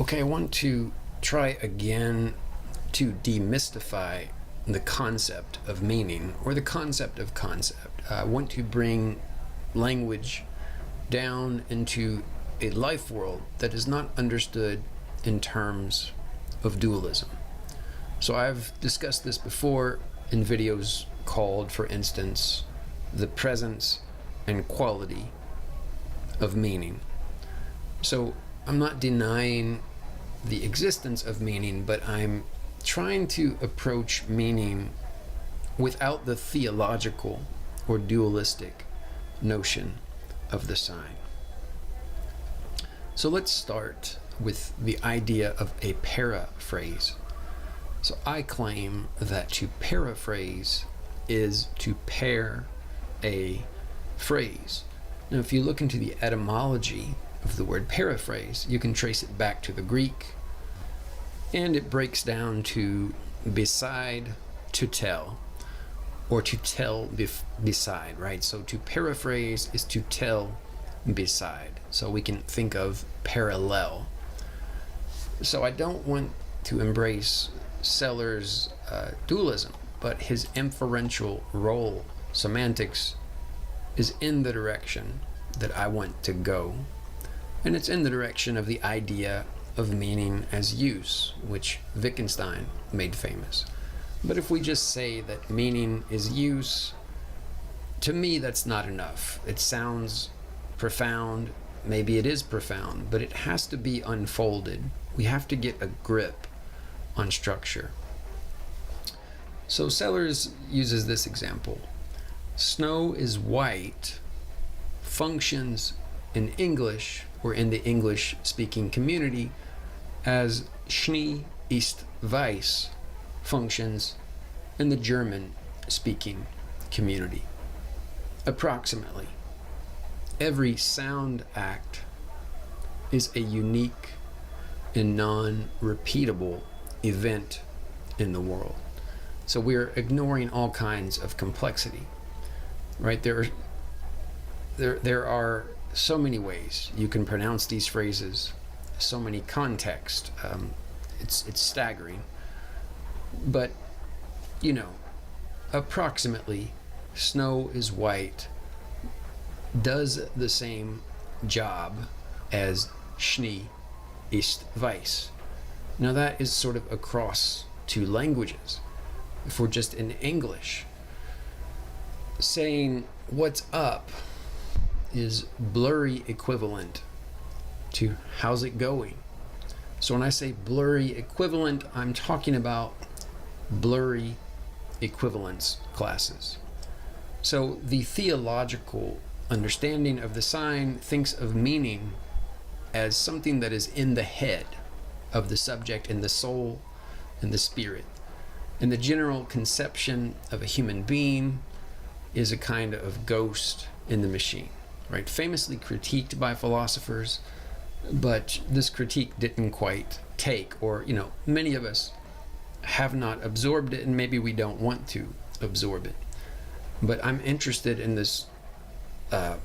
Okay, I want to try again to demystify the concept of meaning or the concept of concept. I want to bring language down into a life world that is not understood in terms of dualism. So I've discussed this before in videos called, for instance, the presence and quality of meaning. So I'm not denying the existence of meaning, but I'm trying to approach meaning without the theological or dualistic notion of the sign. So let's start with the idea of a paraphrase. So I claim that to paraphrase is to pair a phrase. Now, if you look into the etymology of the word paraphrase, you can trace it back to the Greek, and it breaks down to beside, to tell, or to tell beside, right? So to paraphrase is to tell beside. So we can think of parallel. So I don't want to embrace Sellers' dualism, but his inferential role, semantics, is in the direction that I want to go. And it's in the direction of the idea of meaning as use, which Wittgenstein made famous. But if we just say that meaning is use, to me that's not enough. It sounds profound, maybe it is profound, but it has to be unfolded. We have to get a grip on structure. So Sellers uses this example. Snow is white functions in English, or in the English-speaking community, as Schnee ist weiß functions in the German-speaking community. Approximately. Every sound act is a unique and non-repeatable event in the world. So we're ignoring all kinds of complexity, right? There are so many ways you can pronounce these phrases, so many contexts. It's staggering. But, approximately, snow is white does the same job as Schnee ist weiß. Now that is sort of across two languages. If we're just in English, saying what's up is blurry equivalent to how's it going. So when I say blurry equivalent, I'm talking about blurry equivalence classes. So the theological understanding of the sign thinks of meaning as something that is in the head of the subject, in the soul, in the spirit. And the general conception of a human being is a kind of ghost in the machine, right? Famously critiqued by philosophers, but this critique didn't quite take, or, many of us have not absorbed it, and maybe we don't want to absorb it. But I'm interested in this, a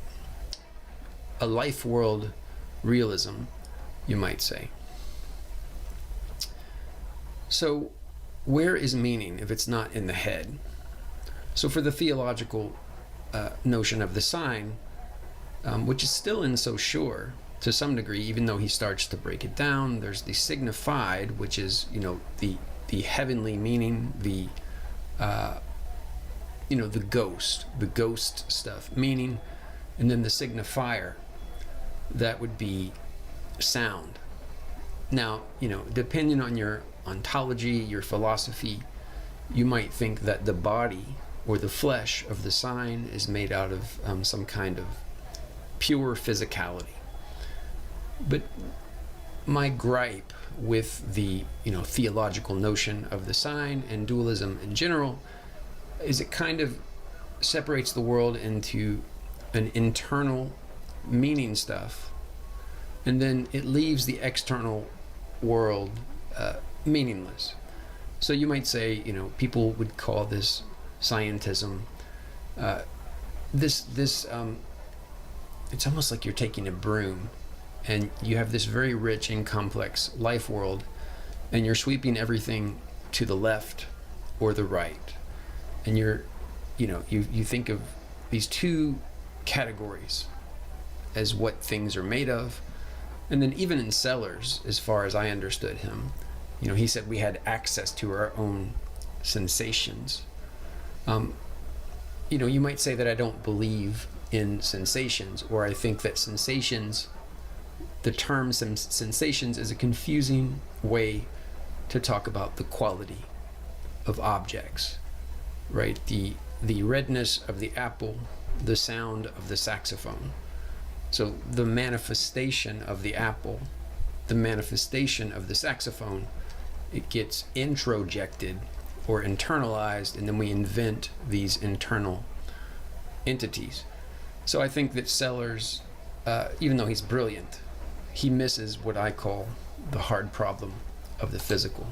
life world realism, you might say. So where is meaning if it's not in the head? So for the theological notion of the sign, which is still in Saussure to some degree, even though he starts to break it down, there's the signified, which is, the heavenly meaning, the ghost stuff, meaning, and then the signifier, that would be sound. Now, depending on your ontology, your philosophy, you might think that the body or the flesh of the sign is made out of some kind of pure physicality. But my gripe with the theological notion of the sign and dualism in general is it kind of separates the world into an internal meaning stuff, and then it leaves the external world meaningless. So you might say, people would call this scientism. It's almost like you're taking a broom and you have this very rich and complex life world, and you're sweeping everything to the left or the right, and you think of these two categories as what things are made of. And then even in Sellers, as far as I understood him, he said we had access to our own sensations. You might say that I don't believe in sensations, or I think that the term sensations is a confusing way to talk about the quality of objects, right? The redness of the apple, the sound of the saxophone. So the manifestation of the apple, the manifestation of the saxophone, it gets introjected or internalized, and then we invent these internal entities. So I think that Sellers, even though he's brilliant, he misses what I call the hard problem of the physical.